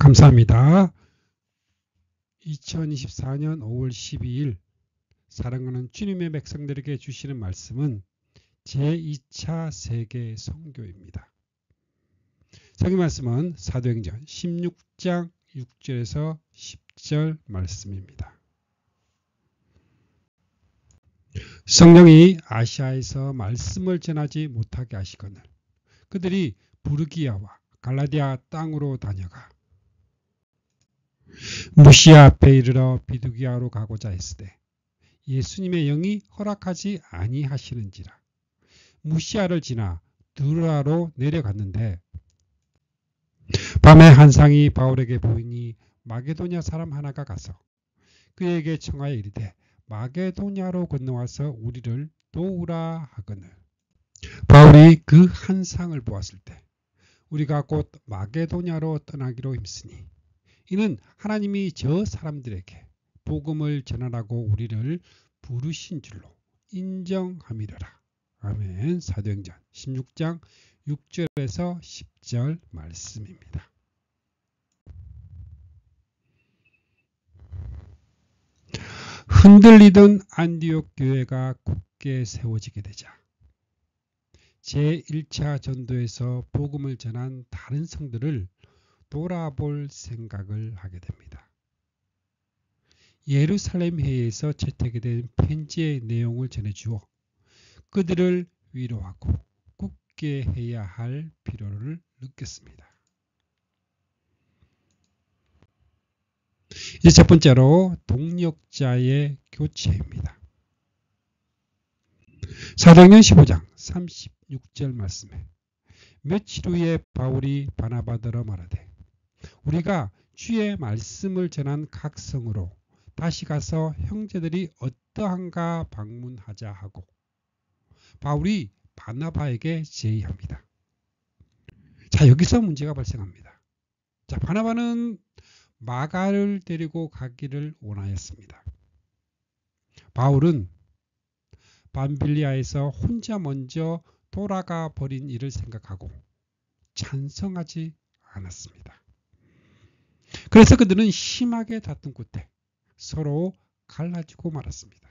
감사합니다. 2024년 5월 12일 사랑하는 주님의 백성들에게 주시는 말씀은 제2차 세계 선교입니다. 성경 말씀은 사도행전 16장 6절에서 10절 말씀입니다. 성령이 아시아에서 말씀을 전하지 못하게 하시거늘 그들이 부르기아와 갈라디아 땅으로 다녀가 무시아 앞에 이르러 비두기아로 가고자 했으되 예수님의 영이 허락하지 아니하시는지라. 무시아를 지나 두르아로 내려갔는데 밤에 한 상이 바울에게 보이니 마게도냐 사람 하나가 가서 그에게 청하여 이르되 마게도냐로 건너와서 우리를 도우라 하거늘 바울이 그 한 상을 보았을 때 우리가 곧 마게도냐로 떠나기로 힘쓰니 이는 하나님이 저 사람들에게 복음을 전하라고 우리를 부르신 줄로 인정함이로라. 아멘. 사도행전 16장 6절에서 10절 말씀입니다. 흔들리던 안디옥 교회가 굳게 세워지게 되자 제1차 전도에서 복음을 전한 다른 성들을 돌아볼 생각을 하게 됩니다. 예루살렘 회의에서 채택이 된 편지의 내용을 전해주어 그들을 위로하고 굳게 해야 할 필요를 느꼈습니다. 이제 첫 번째로 동력자의 교체입니다. 사도행전 15장 36절 말씀에 며칠 후에 바울이 바나바더러 말하되 우리가 주의 말씀을 전한 각 성으로 다시 가서 형제들이 어떠한가 방문하자 하고 바울이 바나바에게 제의합니다. 자, 여기서 문제가 발생합니다. 자, 바나바는 마가를 데리고 가기를 원하였습니다. 바울은 밤빌리아에서 혼자 먼저 돌아가 버린 일을 생각하고 찬성하지 않았습니다. 그래서 그들은 심하게 다툰 끝에 서로 갈라지고 말았습니다.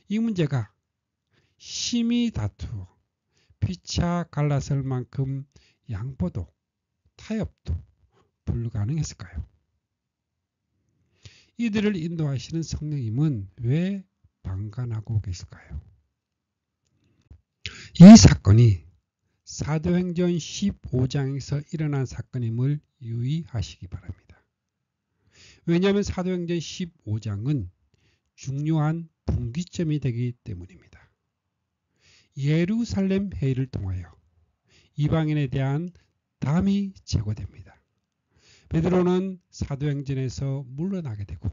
이 문제가 심히 다투어 피차 갈라설 만큼 양보도 타협도 불가능했을까요? 이들을 인도하시는 성령님은 왜 방관하고 계실까요? 이 사건이 사도행전 15장에서 일어난 사건임을 유의하시기 바랍니다. 왜냐하면 사도행전 15장은 중요한 분기점이 되기 때문입니다. 예루살렘 회의를 통하여 이방인에 대한 담이 제거됩니다. 베드로는 사도행전에서 물러나게 되고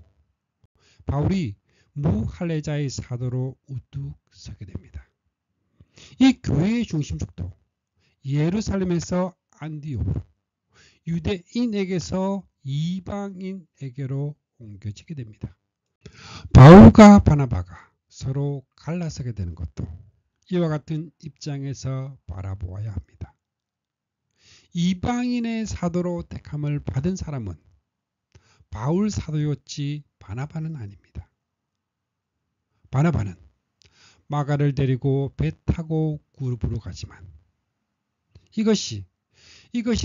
바울이 무할례자의 사도로 우뚝 서게 됩니다. 이 교회의 중심축도 예루살렘에서 안디옥으로 유대인에게서 이방인에게로 옮겨지게 됩니다. 바울과 바나바가 서로 갈라서게 되는 것도 이와 같은 입장에서 바라보아야 합니다. 이방인의 사도로 택함을 받은 사람은 바울 사도였지 바나바는 아닙니다. 바나바는 마가를 데리고 배 타고 구르브로 가지만 이것이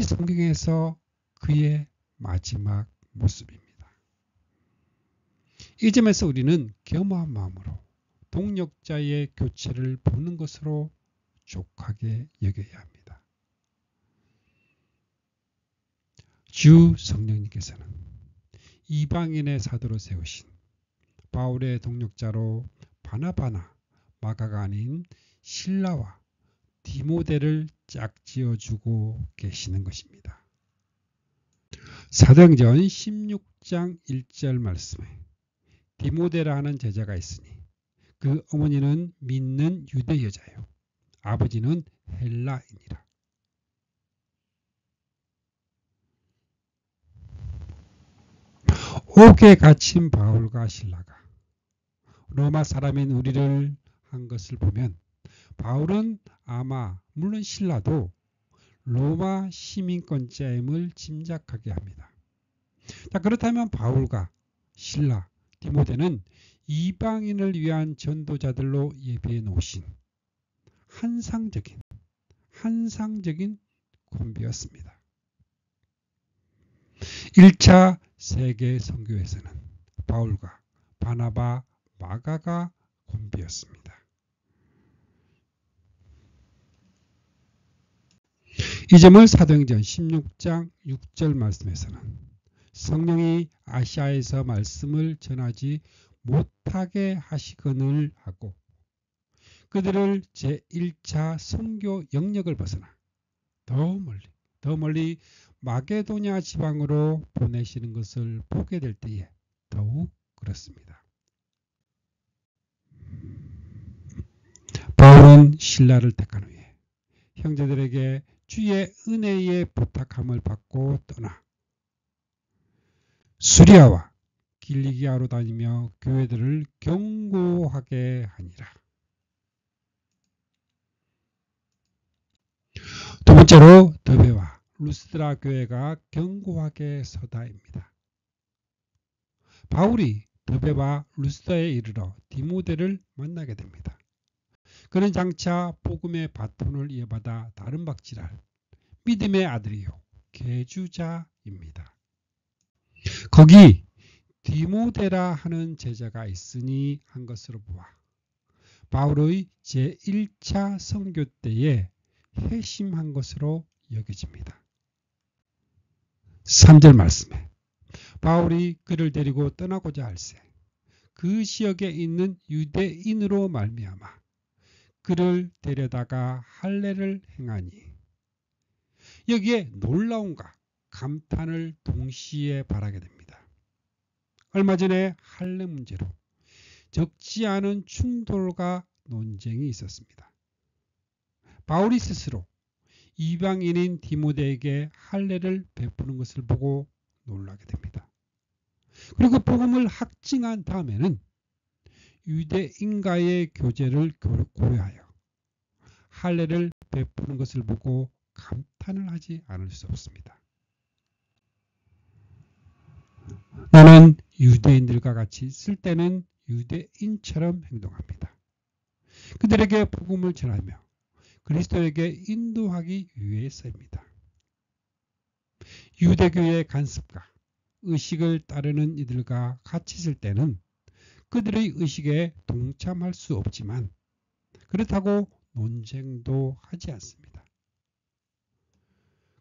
성경에서 그의 마지막 모습입니다. 이 점에서 우리는 겸허한 마음으로 동력자의 교체를 보는 것으로 족하게 여겨야 합니다. 주 성령님께서는 이방인의 사도로 세우신 바울의 동력자로 바나바나 마가가 아닌 실라와 디모데를 짝지어주고 계시는 것입니다. 사도행전 16장 1절 말씀에 디모데라 하는 제자가 있으니 그 어머니는 믿는 유대 여자요 아버지는 헬라인이라. 옥에 갇힌 바울과 실라가 로마 사람인 우리를 한 것을 보면 바울은 아마 물론 신라도 로마 시민권자임을 짐작하게 합니다. 자, 그렇다면 바울과 실라, 디모데는 이방인을 위한 전도자들로 예비해 놓으신 환상적인 콤비였습니다. 1차 세계 선교에서는 바울과 바나바, 마가가 콤비였습니다. 이 점을 사도행전 16장 6절 말씀에서는 성령이 아시아에서 말씀을 전하지 못하게 하시거늘 하고 그들을 제1차 선교 영역을 벗어나 더 멀리 마게도냐 지방으로 보내시는 것을 보게 될 때에 더욱 그렇습니다. 바울은 신라를 택한 후에 형제들에게 주의 은혜의 부탁함을 받고 떠나 수리아와 길리기아로 다니며 교회들을 경고하게 하니라. 두 번째로 더베와 루스드라 교회가 경고하게 서다입니다. 바울이 더베와 루스드라에 이르러 디모데를 만나게 됩니다. 그는 장차 복음의 바톤을 이어받아 다름박질할 믿음의 아들이요 계주자입니다. 거기 디모데라 하는 제자가 있으니 한 것으로 보아 바울의 제1차 선교 때에 회심한 것으로 여겨집니다. 3절 말씀에 바울이 그를 데리고 떠나고자 할새 그 지역에 있는 유대인으로 말미암아 그를 데려다가 할례를 행하니 여기에 놀라움과 감탄을 동시에 발하게 됩니다. 얼마 전에 할례 문제로 적지 않은 충돌과 논쟁이 있었습니다. 바울이 스스로 이방인인 디모데에게 할례를 베푸는 것을 보고 놀라게 됩니다. 그리고 복음을 확증한 다음에는 유대인과의 교제를 고려하여 할례를 베푸는 것을 보고 감탄을 하지 않을 수 없습니다. 나는 유대인들과 같이 있을 때는 유대인처럼 행동합니다. 그들에게 복음을 전하며 그리스도에게 인도하기 위해서입니다. 유대교의 간섭과 의식을 따르는 이들과 같이 있을 때는 그들의 의식에 동참할 수 없지만 그렇다고 논쟁도 하지 않습니다.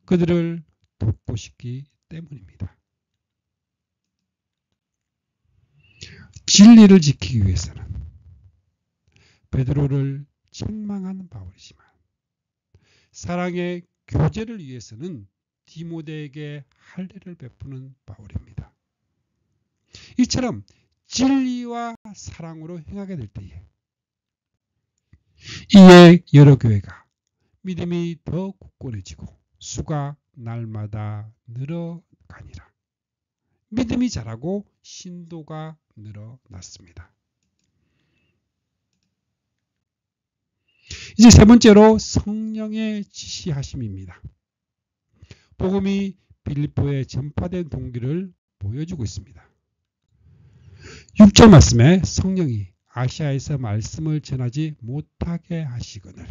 그들을 돕고 싶기 때문입니다. 진리를 지키기 위해서는 베드로를 책망한 바울이지만 사랑의 교제를 위해서는 디모데에게 할례를 베푸는 바울입니다. 이처럼 진리와 사랑으로 행하게 될 때에 이에 여러 교회가 믿음이 더 굳건해지고 수가 날마다 늘어가니라. 믿음이 자라고 신도가 늘어났습니다. 이제 세 번째로 성령의 지시하심입니다. 복음이 빌립보에 전파된 동기를 보여주고 있습니다. 6절 말씀에 성령이 아시아에서 말씀을 전하지 못하게 하시거늘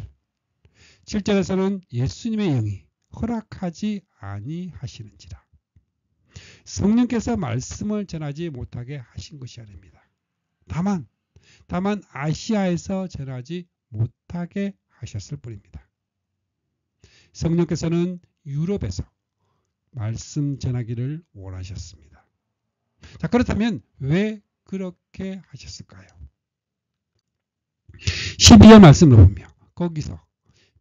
7절에서는 예수님의 영이 허락하지 아니하시는지라. 성령께서 말씀을 전하지 못하게 하신 것이 아닙니다. 다만 아시아에서 전하지 못하게 하셨을 뿐입니다. 성령께서는 유럽에서 말씀 전하기를 원하셨습니다. 자, 그렇다면 왜 그렇게 하셨을까요? 12절 말씀을 보며 거기서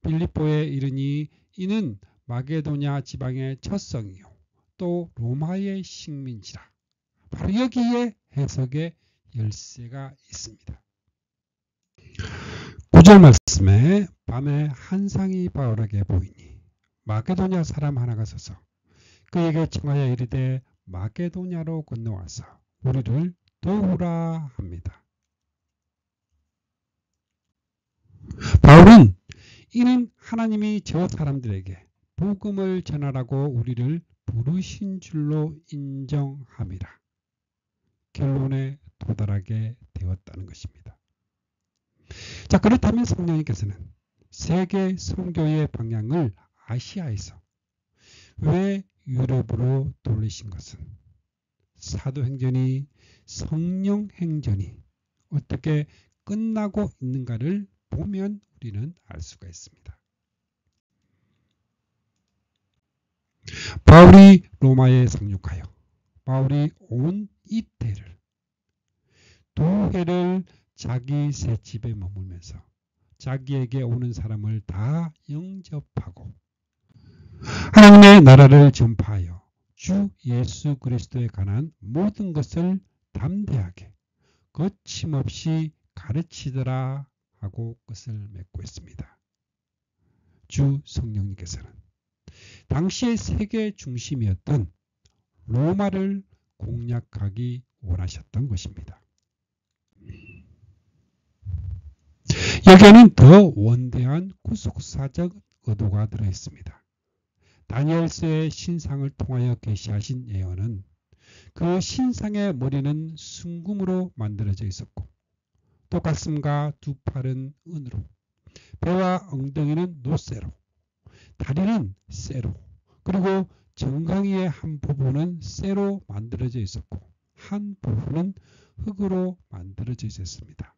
빌립보에 이르니 이는 마게도냐 지방의 첫 성이요 또 로마의 식민지라. 바로 여기에 해석의 열쇠가 있습니다. 9절 말씀에 밤에 한상이 바울에게 보이니 마게도냐 사람 하나가 서서 그에게 청하여 이르되 마게도냐로 건너와서 우리를 도우라 합니다. 바울은 이는 하나님이 저 사람들에게 복음을 전하라고 우리를 부르신 줄로 인정함이라. 결론에 도달하게 되었다는 것입니다. 자, 그렇다면 성령님께서는 세계 선교의 방향을 아시아에서 왜 유럽으로 돌리신 것은 사도행전이 성령행전이 어떻게 끝나고 있는가를 보면 우리는 알 수가 있습니다. 바울이 로마에 상륙하여 바울이 온 이태를 두 해를 자기 새 집에 머물면서 자기에게 오는 사람을 다 영접하고 하나님의 나라를 전파하여 주 예수 그리스도에 관한 모든 것을 담대하게 거침없이 가르치더라 하고 끝을 맺고 있습니다. 주 성령님께서는 당시의 세계 중심이었던 로마를 공략하기 원하셨던 것입니다. 여기에는 더 원대한 구속사적 의도가 들어있습니다. 다니엘서의 신상을 통하여 계시하신 예언은 그 신상의 머리는 순금으로 만들어져 있었고 또 가슴과 두 팔은 은으로 배와 엉덩이는 노쇠로 다리는 쇠로 그리고 정강이의 한 부분은 쇠로 만들어져 있었고 한 부분은 흙으로 만들어져 있었습니다.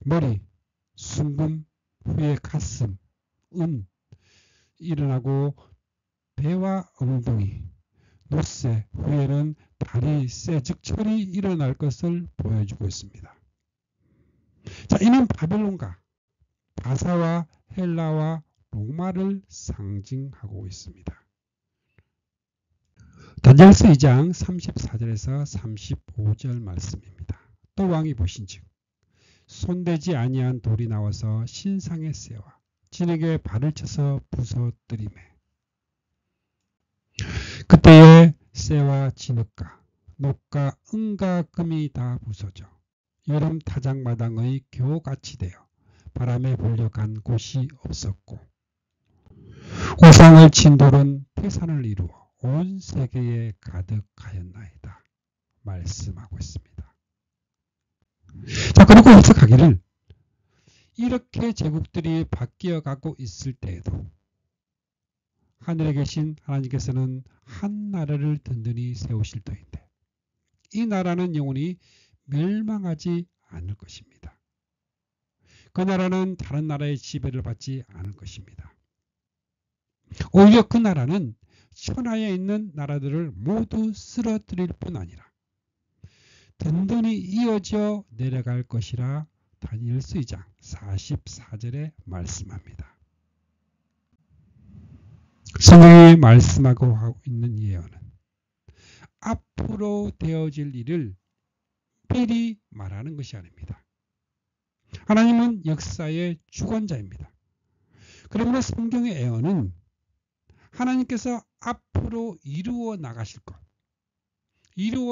머리, 순금, 후에 가슴, 은 일어나고 배와 엉덩이, 노쇠, 후에는 다리, 쇠, 즉 철이 일어날 것을 보여주고 있습니다. 자, 이는 바벨론과 바사와 헬라와 로마를 상징하고 있습니다. 다니엘서 2장 34절에서 35절 말씀입니다. 또 왕이 보신즉 손대지 아니한 돌이 나와서 신상의 쇠와 진에게 발을 쳐서 부서뜨리매 그때에 쇠와 진흙과 녹과 은과 금이 다 부서져 여름 타작마당의 교같이 되어 바람에 불려간 곳이 없었고 우상을 친 돌은 태산을 이루어 온 세계에 가득하였나이다 말씀하고 있습니다. 자, 그리고 해석하기를 이렇게 제국들이 바뀌어가고 있을 때에도 하늘에 계신 하나님께서는 한 나라를 든든히 세우실 터인데 이 나라는 영원히 멸망하지 않을 것입니다. 그 나라는 다른 나라의 지배를 받지 않을 것입니다. 오히려 그 나라는 천하에 있는 나라들을 모두 쓰러뜨릴 뿐 아니라 든든히 이어져 내려갈 것이라 다니엘서 2장 44절에 말씀합니다. 성경이 말씀하고 있는 예언은 앞으로 되어질 일을 미리 말하는 것이 아닙니다. 하나님은 역사의 주관자입니다. 그러므로 성경의 예언은 하나님께서 앞으로 이루어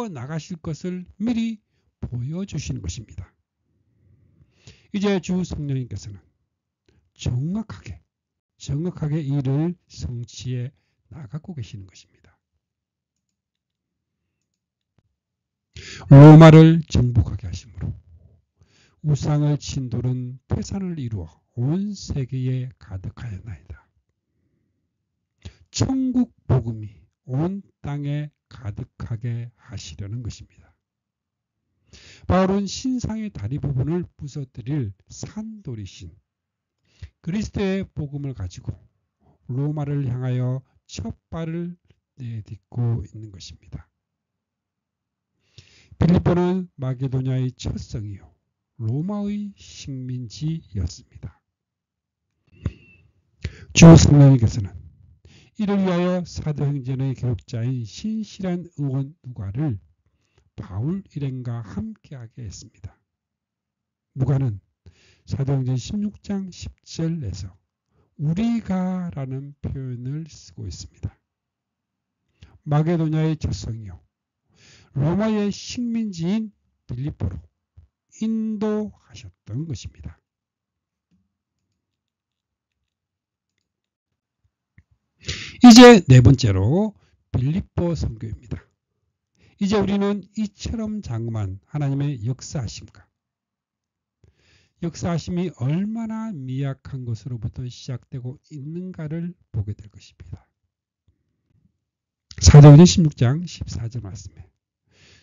나가실 것을 미리 보여주시는 것입니다. 이제 주 성령님께서는 정확하게 일을 성취해 나가고 계시는 것입니다. 로마를 정복하게 하심으로 우상을 친 돌은 태산을 이루어 온 세계에 가득하였나이다. 천국 복음이 온 땅에 가득하게 하시려는 것입니다. 바울은 신상의 다리 부분을 부서뜨릴 산돌이신 그리스도의 복음을 가지고 로마를 향하여 첫 발을 내딛고 있는 것입니다. 빌립보는 마게도냐의 첫 성이요 로마의 식민지였습니다. 주 성령님께서는 이를 위하여 사도행전의 기록자인 신실한 의원 누가를 바울 일행과 함께하게 했습니다. 누가는 사도행전 16장 10절에서 우리가 라는 표현을 쓰고 있습니다. 마게도냐의 첫 성이요 로마의 식민지인 빌립보로 인도하셨던 것입니다. 이제 네 번째로 빌립보 선교입니다. 이제 우리는 이처럼 장엄한 하나님의 역사하심과 역사하심이 얼마나 미약한 것으로부터 시작되고 있는가를 보게 될 것입니다. 사도행전 16장 14절 말씀에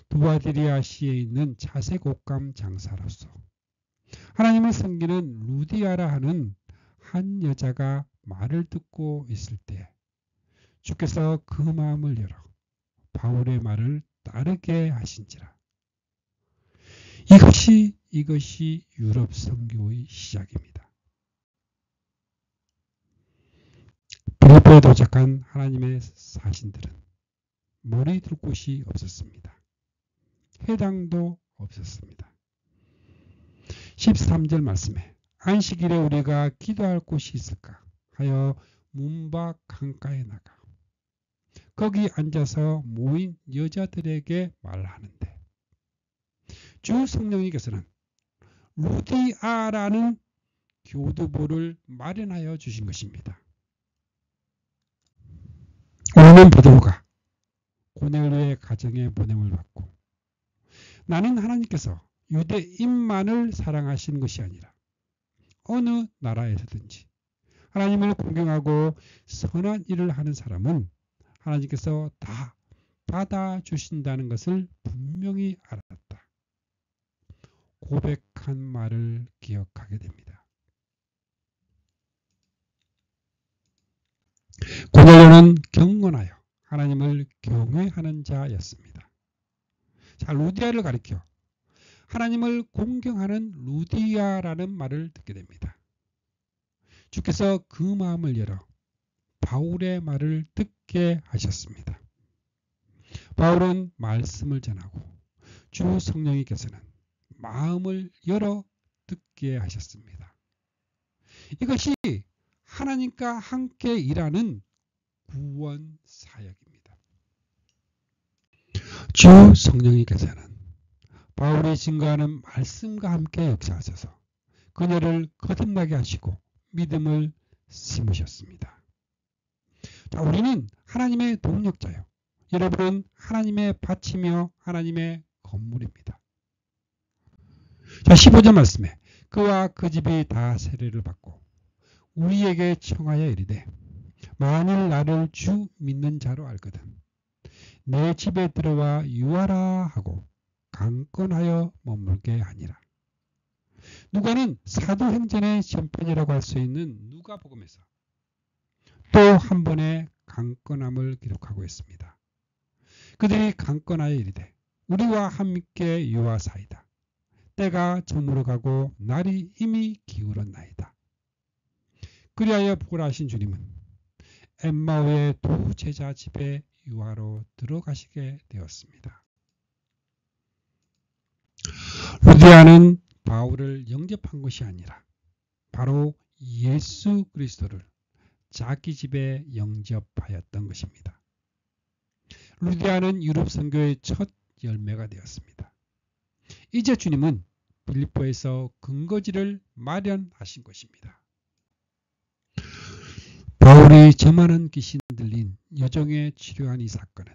두아디리아시에 있는 차색 옷감 장사로서 하나님을 섬기는 루디아라 하는 한 여자가 말을 듣고 있을 때 주께서 그 마음을 열어 바울의 말을 따르게 하신지라. 이것이 유럽 선교의 시작입니다. 빌립보에 도착한 하나님의 사신들은 머리 둘 곳이 없었습니다. 회당도 없었습니다. 13절 말씀에 안식일에 우리가 기도할 곳이 있을까 하여 문밖 강가에 나가 거기 앉아서 모인 여자들에게 말하는데 주 성령님께서는 루디아라는 교두보를 마련하여 주신 것입니다. 오늘 베드로가 고넬료의 가정에 보냄을 받고 나는 하나님께서 유대인만을 사랑하시는 것이 아니라 어느 나라에서든지 하나님을 공경하고 선한 일을 하는 사람은 하나님께서 다 받아주신다는 것을 분명히 알았다. 고백한 말을 기억하게 됩니다. 고넬료는 경건하여 하나님을 경외하는 자였습니다. 자, 루디아를 가리켜 하나님을 공경하는 루디아라는 말을 듣게 됩니다. 주께서 그 마음을 열어 바울의 말을 듣게 하셨습니다. 바울은 말씀을 전하고 주 성령님께서는 마음을 열어 듣게 하셨습니다. 이것이 하나님과 함께 일하는 구원 사역입니다. 주 성령님께서는 바울이 증거하는 말씀과 함께 역사하셔서 그녀를 거듭나게 하시고 믿음을 심으셨습니다. 자, 우리는 하나님의 동력자요. 여러분은 하나님의 밭이며 하나님의 건물입니다. 자, 15절 말씀에 그와 그 집이 다 세례를 받고 우리에게 청하여 이르되 만일 나를 주 믿는 자로 알거든 내 집에 들어와 유하라 하고 강권하여 머물게 하니라. 누가는 사도행전의 전편이라고 할 수 있는 누가복음에서 또 한 번의 강권함을 기록하고 있습니다. 그들이 강권하여 이르되 우리와 함께 유하사이다. 때가 저물어 가고 날이 이미 기울었나이다. 그리하여 부활하신 주님은 엠마오의 두 제자 집에 유하로 들어가시게 되었습니다. 루디아는 바울을 영접한 것이 아니라 바로 예수 그리스도를 자기 집에 영접하였던 것입니다. 루디아는 유럽 선교의 첫 열매가 되었습니다. 이제 주님은 빌립보에서 근거지를 마련하신 것입니다. 바울이 저만한 귀신 들린 여종에 치료한 이 사건은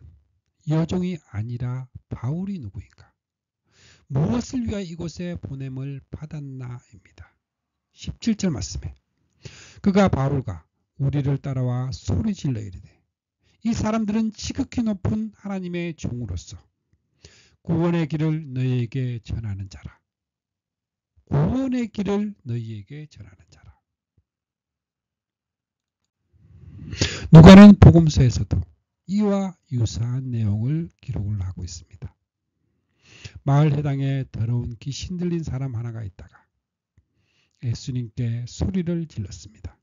여종이 아니라 바울이 누구인가? 무엇을 위하여 이곳에 보냄을 받았나입니다. 17절 말씀에 그가 바울과 우리를 따라와 소리질러 이르되 이 사람들은 지극히 높은 하나님의 종으로서 구원의 길을 너희에게 전하는 자라. 구원의 길을 너희에게 전하는 자라. 누가는 복음서에서도 이와 유사한 내용을 기록을 하고 있습니다. 마을 해당에 더러운 귀신 들린 사람 하나가 있다가 예수님께 소리를 질렀습니다.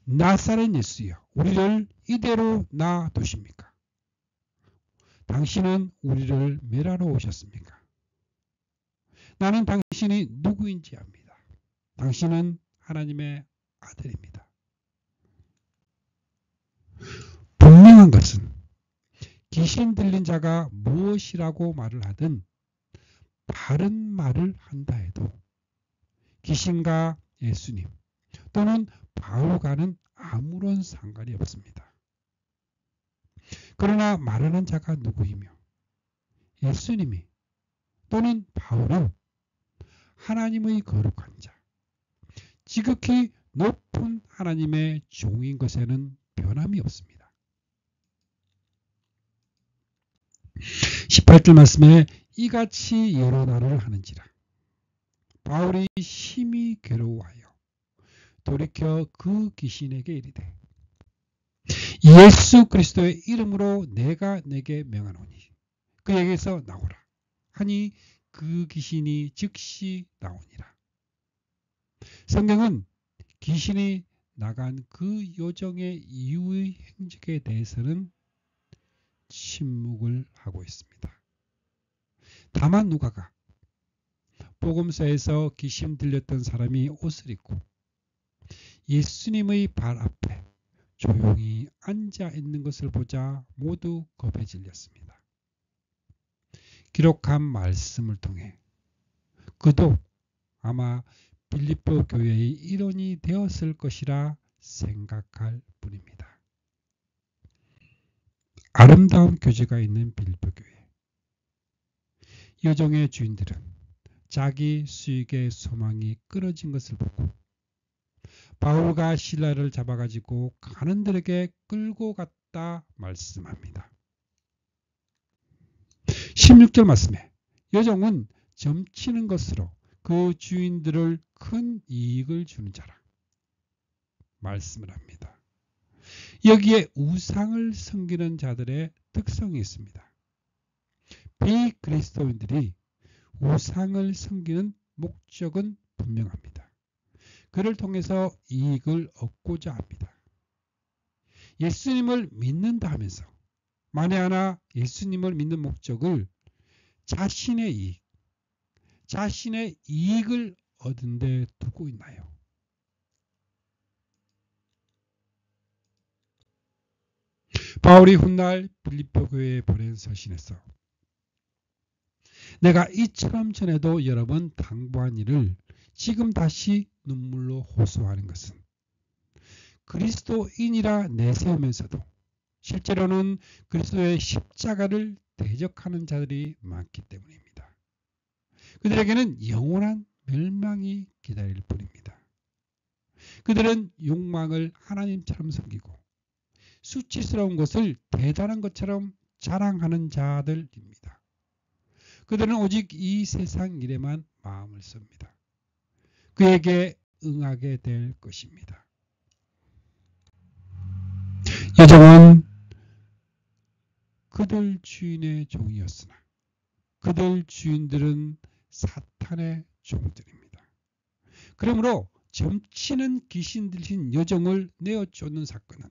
나사렛 예수여, 우리를 이대로 놔두십니까? 당신은 우리를 멸하러 오셨습니까? 나는 당신이 누구인지 압니다. 당신은 하나님의 아들입니다. 분명한 것은 귀신 들린 자가 무엇이라고 말을 하든 바른 말을 한다 해도 귀신과 예수님 또는 바울과는 아무런 상관이 없습니다. 그러나 말하는 자가 누구이며 예수님이 또는 바울은 하나님의 거룩한 자, 지극히 높은 하나님의 종인 것에는 변함이 없습니다. 18절 말씀에 이같이 여러 날을 하는지라 바울이 심히 괴로워하여 돌이켜 그 귀신에게 이르되 예수 그리스도의 이름으로 내가 내게 명하노니 그에게서 나오라 하니 그 귀신이 즉시 나오니라. 성경은 귀신이 나간 그 요정의 이유의 행적에 대해서는 침묵을 하고 있습니다. 다만 누가가 복음서에서 귀신 들렸던 사람이 옷을 입고 예수님의 발 앞에 조용히 앉아 있는 것을 보자 모두 겁에 질렸습니다. 기록한 말씀을 통해 그도 아마 빌립보 교회의 일원이 되었을 것이라 생각할 뿐입니다. 아름다운 교제가 있는 빌립보 교회. 여정의 주인들은 자기 수익의 소망이 끊어진 것을 보고 바울과 실라를 잡아가지고 가는 들에게 끌고 갔다 말씀합니다. 16절 말씀에 여종은 점치는 것으로 그 주인들을 큰 이익을 주는 자라 말씀을 합니다. 여기에 우상을 섬기는 자들의 특성이 있습니다. 비그리스도인들이 우상을 섬기는 목적은 분명합니다. 그를 통해서 이익을 얻고자 합니다. 예수님을 믿는다 하면서 만에 하나 예수님을 믿는 목적을 자신의 이익을 얻은 데 두고 있나요? 바울이 훗날 빌립보 교회에 보낸 서신에서 내가 이처럼 전에도 여러 번 당부한 일을 지금 다시 눈물로 호소하는 것은 그리스도인이라 내세우면서도 실제로는 그리스도의 십자가를 대적하는 자들이 많기 때문입니다. 그들에게는 영원한 멸망이 기다릴 뿐입니다. 그들은 욕망을 하나님처럼 섬기고 수치스러운 것을 대단한 것처럼 자랑하는 자들입니다. 그들은 오직 이 세상 일에만 마음을 씁니다. 그에게 응하게 될 것입니다. 여종은 그들 주인의 종이었으나 그들 주인들은 사탄의 종들입니다. 그러므로 점치는 귀신 들린 여종을 내어 쫓는 사건은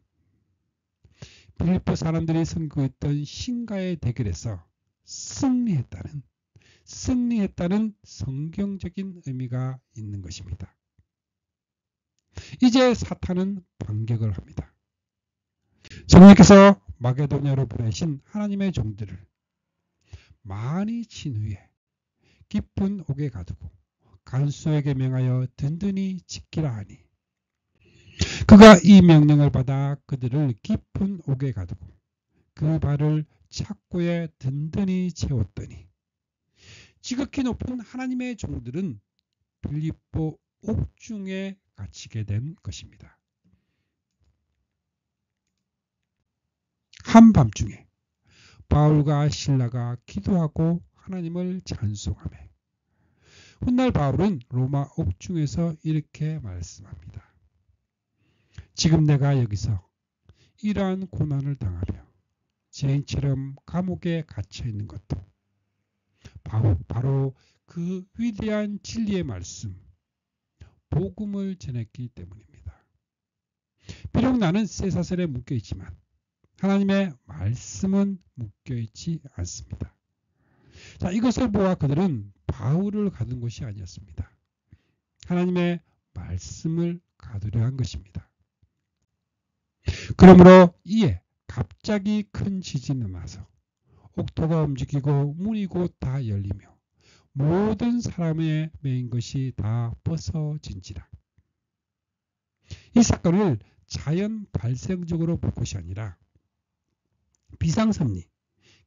빌립보 사람들이 선거했던 신과의 대결에서 승리했다는 성경적인 의미가 있는 것입니다. 이제 사탄은 반격을 합니다. 성령께서 마게도냐로 보내신 하나님의 종들을 많이 친 후에 깊은 옥에 가두고 간수에게 명하여 든든히 지키라 하니 그가 이 명령을 받아 그들을 깊은 옥에 가두고 그 발을 착고에 든든히 채웠더니 지극히 높은 하나님의 종들은 빌립보 옥중에 갇히게 된 것입니다. 한밤중에 바울과 실라가 기도하고 하나님을 찬송하며 훗날 바울은 로마 옥중에서 이렇게 말씀합니다. 지금 내가 여기서 이러한 고난을 당하며 죄인처럼 감옥에 갇혀 있는 것도 바로 그 위대한 진리의 말씀, 복음을 전했기 때문입니다. 비록 나는 쇠사슬에 묶여 있지만 하나님의 말씀은 묶여 있지 않습니다. 자, 이것을 보아 그들은 바울을 가둔 것이 아니었습니다. 하나님의 말씀을 가두려 한 것입니다. 그러므로 이에 갑자기 큰 지진이 나서 옥토가 움직이고 문이 곧 다 열리며 모든 사람의 매인 것이 다 벗어진지라. 이 사건을 자연 발생적으로 볼 것이 아니라 비상섭리,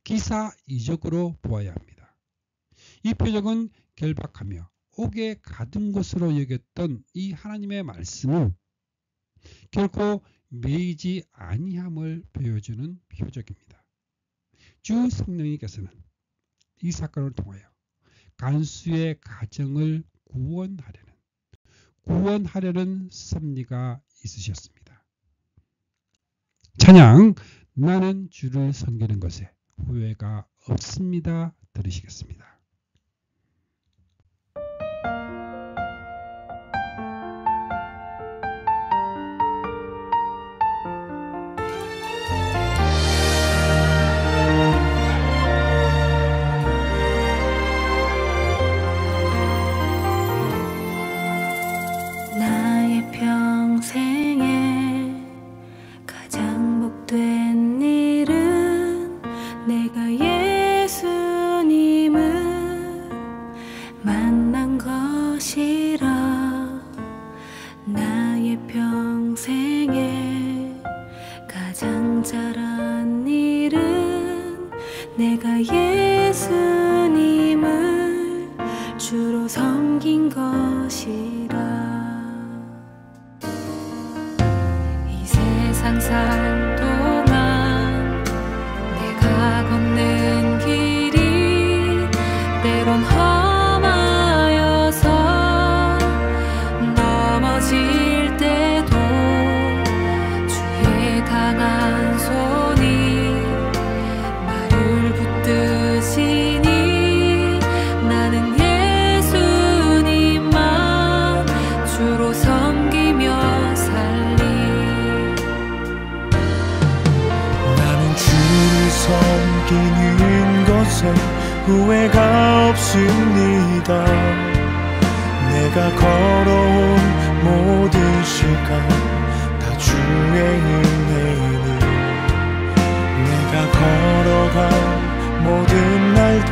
기사이적으로 보아야 합니다. 이 표적은 결박하며 옥에 가둔 것으로 여겼던 이 하나님의 말씀은 결코 매이지 아니함을 보여주는 표적입니다. 주 성령님께서는 이 사건을 통하여 간수의 가정을 구원하려는 섭리가 있으셨습니다. 찬양, 나는 주를 섬기는 것에 후회가 없습니다. 들으시겠습니다. 나의 평생에 가장 복된 일은 내가 예수님을 만난 것이라. 나의 평생에 가장 잘한 일은 내가 예수님을 주로 섬긴 것이라. 세상 살 동안 내가 걷는 길이 때론 험하여서 넘어질 때도 주의 강한 손이 나를 붙드시니 나는 예수님만 주로 섬기며 살리. 섬기는 것에 후회가 없습니다. 내가 걸어온 모든 시간 다 주의 은혜니 내가 걸어간 모든 날도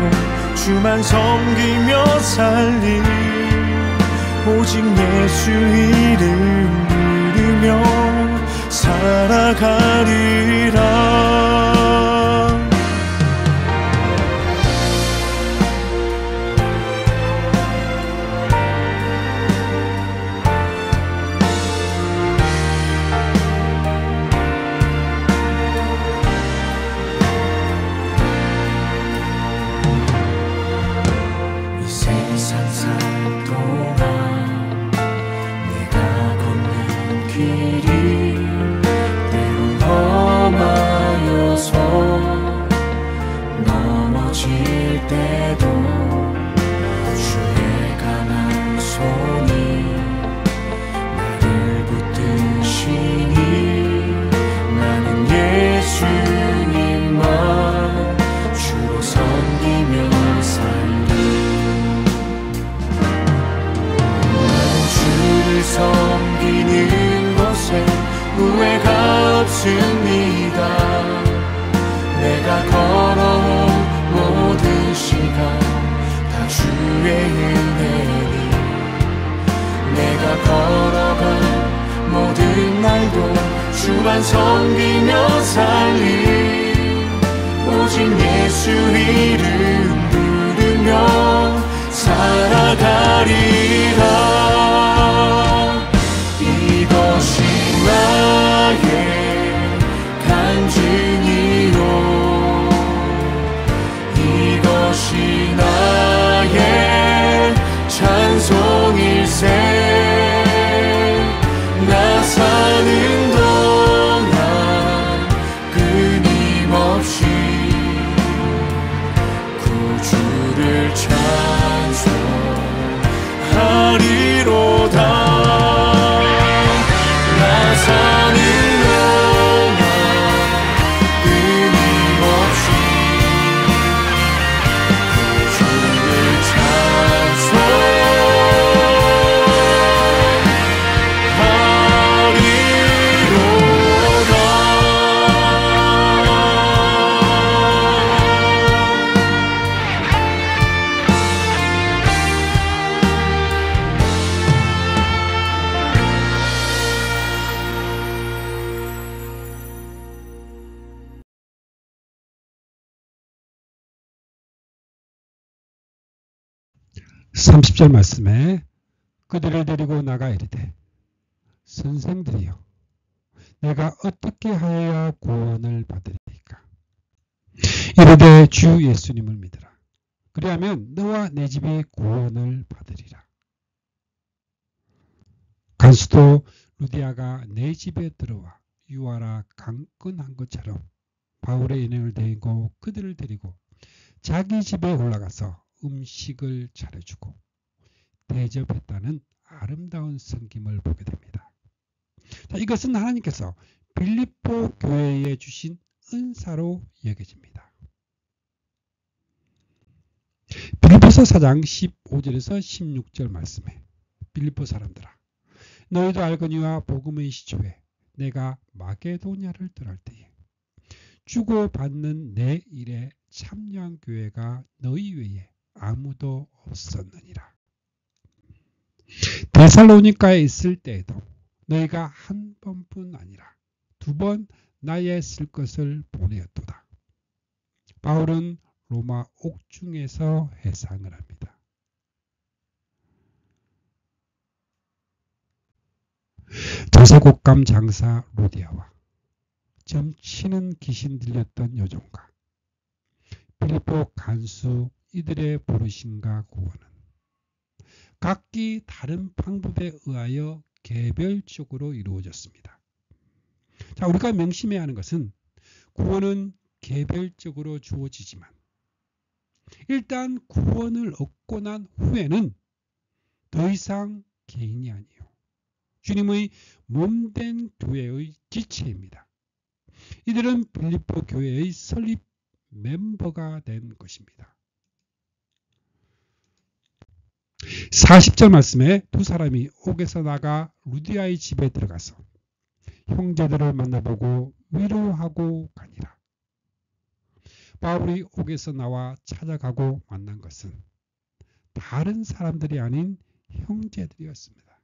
주만 섬기며 살리. 오직 예수 이름 부르며 살아가리라. 섬기는 것에 후회가 없습니다. 내가 걸어온 모든 시간 다 주의 은혜니 내가 걸어간 모든 날도 주만 섬기며 살리. 오직 예수 이름 부르며 살아가리라. 이것이 나의 간증이요 이것이 나의 찬송일세. 나 사는 동안 끊임없이 구주를 찬송하리라. 30절 말씀에 그들을 데리고 나가 이르되 선생들이여 내가 어떻게 하여야 구원을 받으리까? 이르되 주 예수님을 믿으라. 그리하면 너와 내 집이 구원을 받으리라. 간수도 루디아가 내 집에 들어와 유하라 강권한 것처럼 바울의 인행을 데리고 그들을 데리고 자기 집에 올라가서 음식을 차려주고 대접했다는 아름다운 섬김을 보게 됩니다. 자, 이것은 하나님께서 빌립보 교회에 주신 은사로 여겨집니다. 빌립보서 4장 15절에서 16절 말씀에 빌립보 사람들아 너희도 알거니와 복음의 시초에 내가 마게도냐를 떠날 때에 주고받는 내 일에 참여한 교회가 너희 외에 아무도 없었느니라. 데살로니가에 있을 때에도 너희가 한 번뿐 아니라 2번 나에 쓸 것을 보내었도다. 바울은 로마 옥중에서 회상을 합니다. 도서곡감 장사 루디아와 점치는 귀신 들렸던 여종과 빌립보 간수 이들의 부르심과 구원은 각기 다른 방법에 의하여 개별적으로 이루어졌습니다. 자, 우리가 명심해야 하는 것은 구원은 개별적으로 주어지지만 일단 구원을 얻고 난 후에는 더 이상 개인이 아니에요. 주님의 몸된 교회의 지체입니다. 이들은 빌립보 교회의 설립 멤버가 된 것입니다. 40절 말씀에 2사람이 옥에서 나가 루디아의 집에 들어가서 형제들을 만나보고 위로하고 가니라. 바울이 옥에서 나와 찾아가고 만난 것은 다른 사람들이 아닌 형제들이었습니다.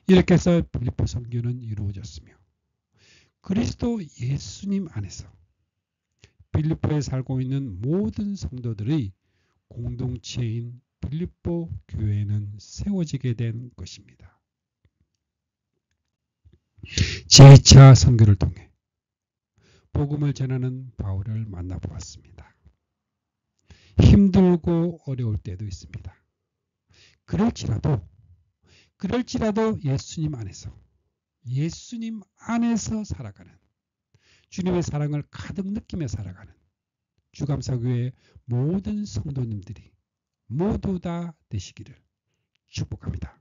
이렇게 해서 빌립보 선교는 이루어졌으며 그리스도 예수님 안에서 빌립보에 살고 있는 모든 성도들의 공동체인 빌립보 교회는 세워지게 된 것입니다. 제2차 선교를 통해 복음을 전하는 바울을 만나보았습니다. 힘들고 어려울 때도 있습니다. 그럴지라도 예수님 안에서 살아가는 주님의 사랑을 가득 느끼며 살아가는 주감사교회 모든 성도님들이 모두 다 되시기를 축복합니다.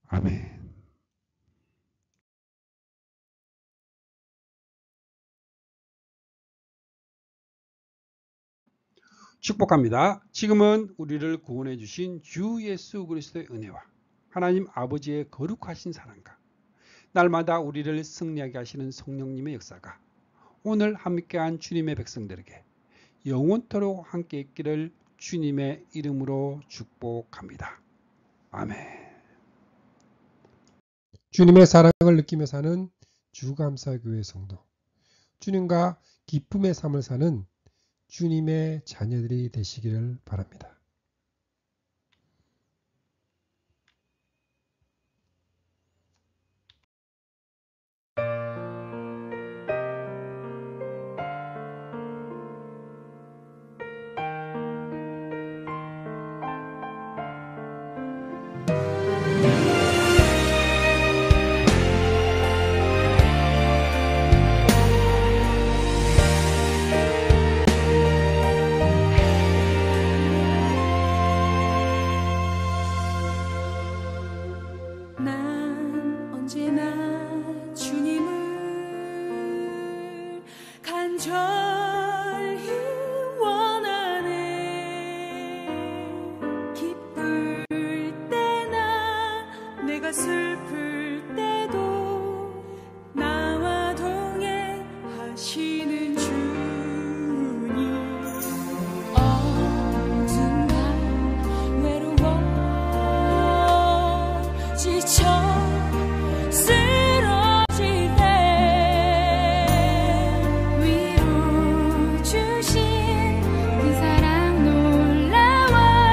아멘. 축복합니다. 지금은 우리를 구원해 주신 주 예수 그리스도의 은혜와 하나님 아버지의 거룩하신 사랑과 날마다 우리를 승리하게 하시는 성령님의 역사가 오늘 함께한 주님의 백성들에게 영원토록 함께 있기를 주님의 이름으로 축복합니다. 아멘. 주님의 사랑을 느끼며 사는 주감사교회 성도, 주님과 기쁨의 삶을 사는 주님의 자녀들이 되시기를 바랍니다. 그 사랑 놀라워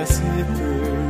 슬플